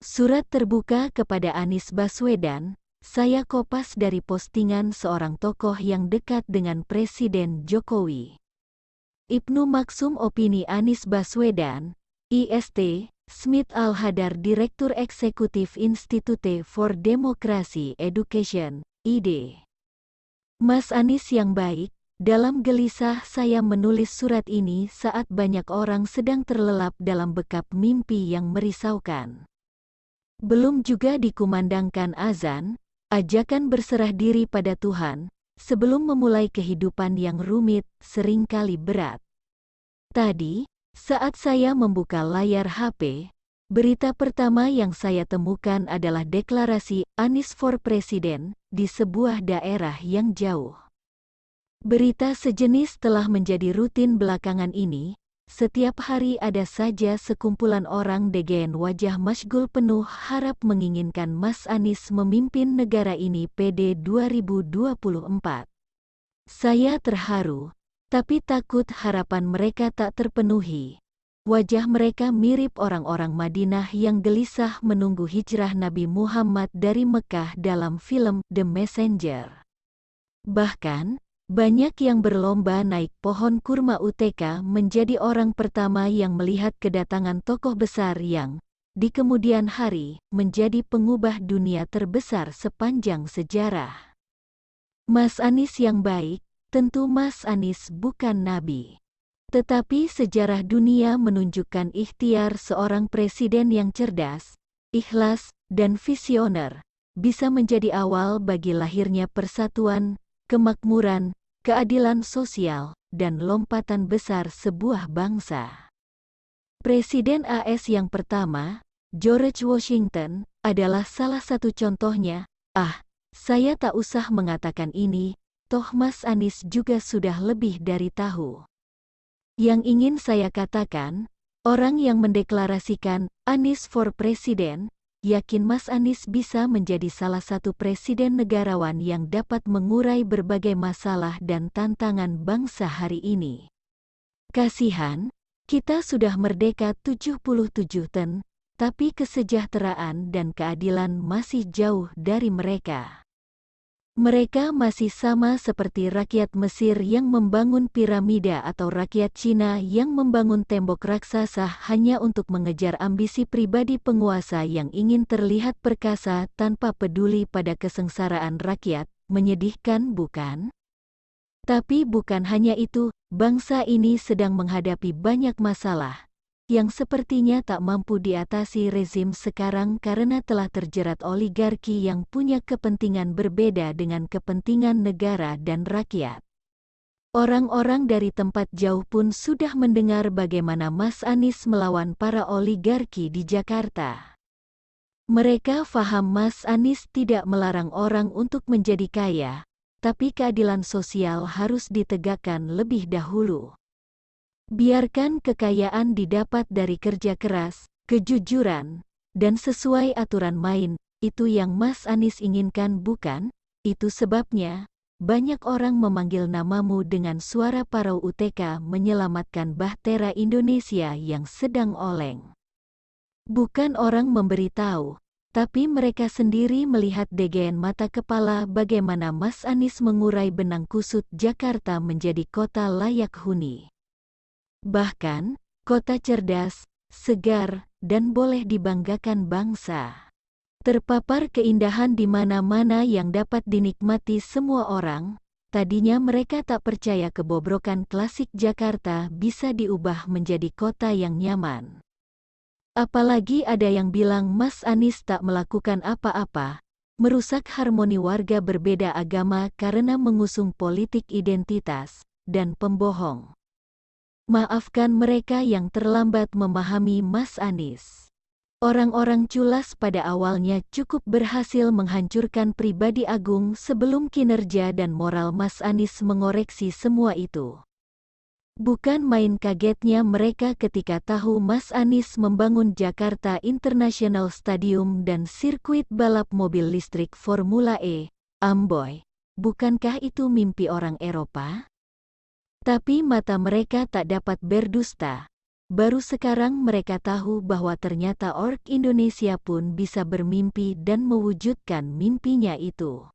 Surat terbuka kepada Anies Baswedan, saya kopas dari postingan seorang tokoh yang dekat dengan Presiden Jokowi. Ibnu Maksum opini Anies Baswedan, IST, Smith Al-Hadar Direktur Eksekutif Institute for Democracy Education, ID. Mas Anies yang baik, dalam gelisah saya menulis surat ini saat banyak orang sedang terlelap dalam bekap mimpi yang merisaukan. Belum juga dikumandangkan azan, ajakan berserah diri pada Tuhan, sebelum memulai kehidupan yang rumit, seringkali berat. Tadi, saat saya membuka layar HP, berita pertama yang saya temukan adalah deklarasi Anies for President di sebuah daerah yang jauh. Berita sejenis telah menjadi rutin belakangan ini. Setiap hari ada saja sekumpulan orang dengan wajah masyghul penuh harap menginginkan Mas Anies memimpin negara ini PD 2024. Saya terharu, tapi takut harapan mereka tak terpenuhi. Wajah mereka mirip orang-orang Madinah yang gelisah menunggu hijrah Nabi Muhammad dari Mekah dalam film The Messenger. Bahkan, banyak yang berlomba naik pohon kurma UTK menjadi orang pertama yang melihat kedatangan tokoh besar yang, di kemudian hari, menjadi pengubah dunia terbesar sepanjang sejarah. Mas Anies yang baik, tentu Mas Anies bukan nabi. Tetapi sejarah dunia menunjukkan ikhtiar seorang presiden yang cerdas, ikhlas, dan visioner, bisa menjadi awal bagi lahirnya persatuan, kemakmuran, keadilan sosial, dan lompatan besar sebuah bangsa. Presiden AS yang pertama, George Washington, adalah salah satu contohnya. Saya tak usah mengatakan ini, toh Mas Anies juga sudah lebih dari tahu. Yang ingin saya katakan, orang yang mendeklarasikan Anies for President, yakin Mas Anies bisa menjadi salah satu presiden negarawan yang dapat mengurai berbagai masalah dan tantangan bangsa hari ini. Kasihan, kita sudah merdeka 77 tahun, tapi kesejahteraan dan keadilan masih jauh dari mereka. Mereka masih sama seperti rakyat Mesir yang membangun piramida atau rakyat Cina yang membangun tembok raksasa hanya untuk mengejar ambisi pribadi penguasa yang ingin terlihat perkasa tanpa peduli pada kesengsaraan rakyat. Menyedihkan, bukan? Tapi bukan hanya itu, bangsa ini sedang menghadapi banyak masalah yang sepertinya tak mampu diatasi rezim sekarang karena telah terjerat oligarki yang punya kepentingan berbeda dengan kepentingan negara dan rakyat. Orang-orang dari tempat jauh pun sudah mendengar bagaimana Mas Anies melawan para oligarki di Jakarta. Mereka faham Mas Anies tidak melarang orang untuk menjadi kaya, tapi keadilan sosial harus ditegakkan lebih dahulu. Biarkan kekayaan didapat dari kerja keras, kejujuran, dan sesuai aturan main, itu yang Mas Anies inginkan, bukan? Itu sebabnya, banyak orang memanggil namamu dengan suara parau UTK menyelamatkan bahtera Indonesia yang sedang oleng. Bukan orang memberitahu, tapi mereka sendiri melihat dengan mata kepala bagaimana Mas Anies mengurai benang kusut Jakarta menjadi kota layak huni. Bahkan, kota cerdas, segar, dan boleh dibanggakan bangsa. Terpapar keindahan di mana-mana yang dapat dinikmati semua orang. Tadinya mereka tak percaya kebobrokan klasik Jakarta bisa diubah menjadi kota yang nyaman. Apalagi ada yang bilang Mas Anies tak melakukan apa-apa, merusak harmoni warga berbeda agama karena mengusung politik identitas, dan pembohong. Maafkan mereka yang terlambat memahami Mas Anies. Orang-orang culas pada awalnya cukup berhasil menghancurkan pribadi agung sebelum kinerja dan moral Mas Anies mengoreksi semua itu. Bukan main kagetnya mereka ketika tahu Mas Anies membangun Jakarta International Stadium dan sirkuit balap mobil listrik Formula E, Amboy. Bukankah itu mimpi orang Eropa? Tapi mata mereka tak dapat berdusta. baru sekarang mereka tahu bahwa ternyata org Indonesia pun bisa bermimpi dan mewujudkan mimpinya itu.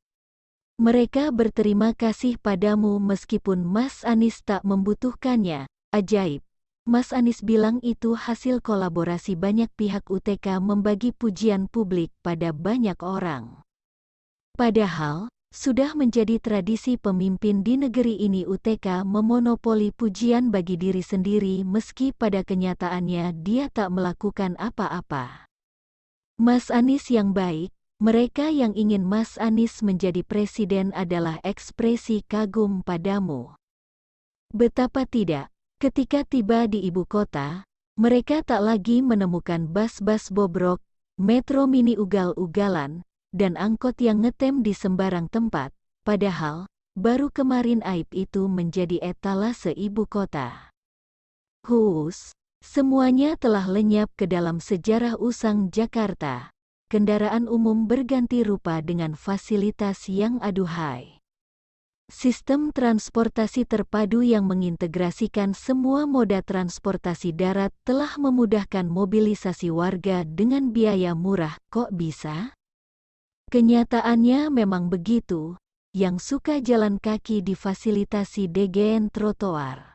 Mereka berterima kasih padamu meskipun Mas Anies tak membutuhkannya. Ajaib. Mas Anies bilang itu hasil kolaborasi banyak pihak UTK membagi pujian publik pada banyak orang. Padahal, sudah menjadi tradisi pemimpin di negeri ini UTK memonopoli pujian bagi diri sendiri meski pada kenyataannya dia tak melakukan apa-apa. Mas Anies yang baik, mereka yang ingin Mas Anies menjadi presiden adalah ekspresi kagum padamu. Betapa tidak, ketika tiba di ibu kota, mereka tak lagi menemukan bas-bas bobrok, metro mini ugal-ugalan, dan angkot yang ngetem di sembarang tempat, padahal, baru kemarin aib itu menjadi etalase ibu kota. Semuanya telah lenyap ke dalam sejarah usang Jakarta. Kendaraan umum berganti rupa dengan fasilitas yang aduhai. Sistem transportasi terpadu yang mengintegrasikan semua moda transportasi darat telah memudahkan mobilisasi warga dengan biaya murah. Kok bisa? Kenyataannya memang begitu, yang suka jalan kaki difasilitasi DGN trotoar.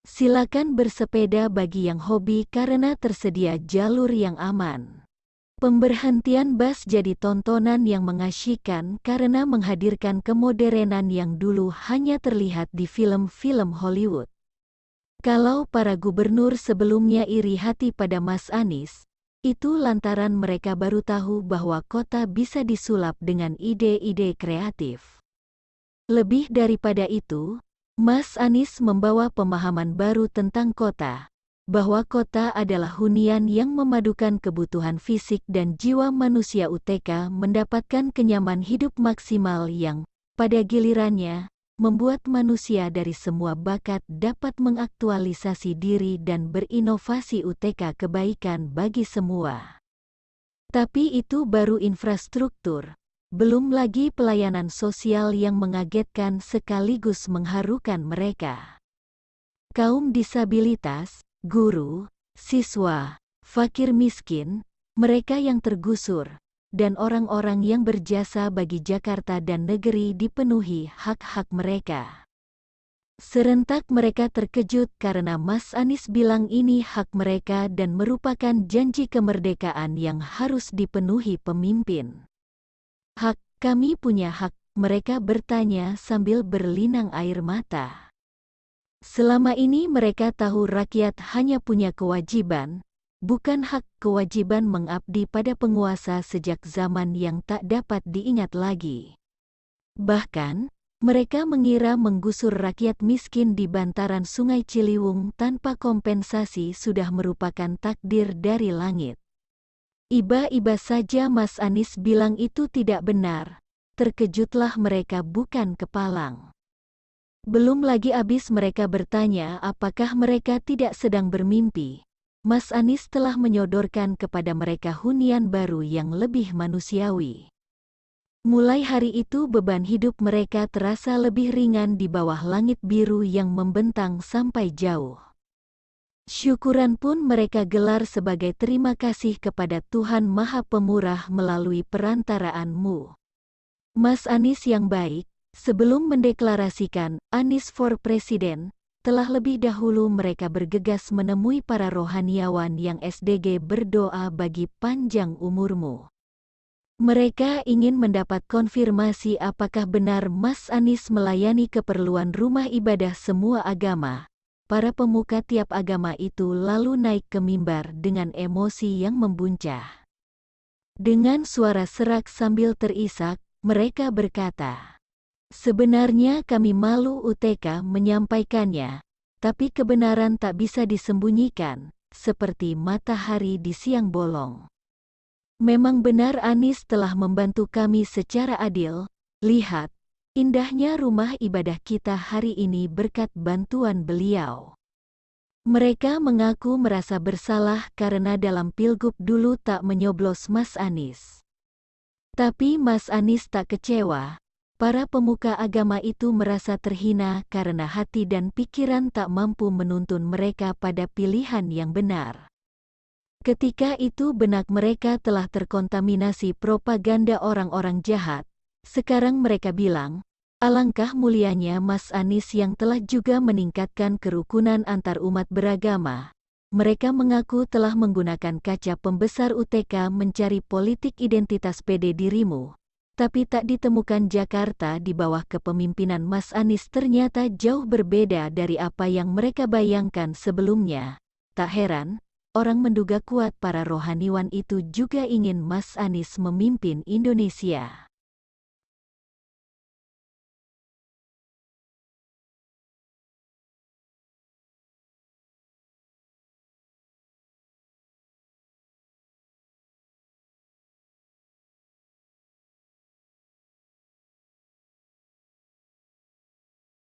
Silakan bersepeda bagi yang hobi karena tersedia jalur yang aman. Pemberhentian bus jadi tontonan yang mengasyikkan karena menghadirkan kemodernan yang dulu hanya terlihat di film-film Hollywood. Kalau para gubernur sebelumnya iri hati pada Mas Anies, itu lantaran mereka baru tahu bahwa kota bisa disulap dengan ide-ide kreatif. Lebih daripada itu, Mas Anies membawa pemahaman baru tentang kota, bahwa kota adalah hunian yang memadukan kebutuhan fisik dan jiwa manusia. UTK mendapatkan kenyaman hidup maksimal yang, pada gilirannya, membuat manusia dari semua bakat dapat mengaktualisasi diri dan berinovasi. UTK kebaikan bagi semua. Tapi itu baru infrastruktur, belum lagi pelayanan sosial yang mengagetkan sekaligus mengharukan mereka. Kaum disabilitas, guru, siswa, fakir miskin, mereka yang tergusur, dan orang-orang yang berjasa bagi Jakarta dan negeri dipenuhi hak-hak mereka. Serentak mereka terkejut karena Mas Anies bilang ini hak mereka dan merupakan janji kemerdekaan yang harus dipenuhi pemimpin. Hak, kami punya hak, mereka bertanya sambil berlinang air mata. Selama ini mereka tahu rakyat hanya punya kewajiban, bukan hak. Kewajiban mengabdi pada penguasa sejak zaman yang tak dapat diingat lagi. Bahkan, mereka mengira menggusur rakyat miskin di bantaran Sungai Ciliwung tanpa kompensasi sudah merupakan takdir dari langit. Iba-iba saja Mas Anies bilang itu tidak benar, terkejutlah mereka bukan kepalang. Belum lagi habis mereka bertanya apakah mereka tidak sedang bermimpi. Mas Anies telah menyodorkan kepada mereka hunian baru yang lebih manusiawi. Mulai hari itu beban hidup mereka terasa lebih ringan di bawah langit biru yang membentang sampai jauh. Syukuran pun mereka gelar sebagai terima kasih kepada Tuhan Maha Pemurah melalui perantaraan-Mu. Mas Anies yang baik, sebelum mendeklarasikan Anies for President, telah lebih dahulu mereka bergegas menemui para rohaniawan yang SDG berdoa bagi panjang umurmu. Mereka ingin mendapat konfirmasi apakah benar Mas Anies melayani keperluan rumah ibadah semua agama. Para pemuka tiap agama itu lalu naik ke mimbar dengan emosi yang membuncah. Dengan suara serak sambil terisak, mereka berkata, "Sebenarnya kami malu UTK menyampaikannya, tapi kebenaran tak bisa disembunyikan, seperti matahari di siang bolong. Memang benar Anies telah membantu kami secara adil, lihat, indahnya rumah ibadah kita hari ini berkat bantuan beliau." Mereka mengaku merasa bersalah karena dalam pilgub dulu tak menyoblos Mas Anies. Tapi Mas Anies tak kecewa. Para pemuka agama itu merasa terhina karena hati dan pikiran tak mampu menuntun mereka pada pilihan yang benar. Ketika itu benak mereka telah terkontaminasi propaganda orang-orang jahat. Sekarang mereka bilang, alangkah mulianya Mas Anies yang telah juga meningkatkan kerukunan antar umat beragama. Mereka mengaku telah menggunakan kaca pembesar UTK mencari politik identitas PD dirimu. Tapi tak ditemukan Jakarta di bawah kepemimpinan Mas Anies ternyata jauh berbeda dari apa yang mereka bayangkan sebelumnya. Tak heran, orang menduga kuat para rohaniwan itu juga ingin Mas Anies memimpin Indonesia.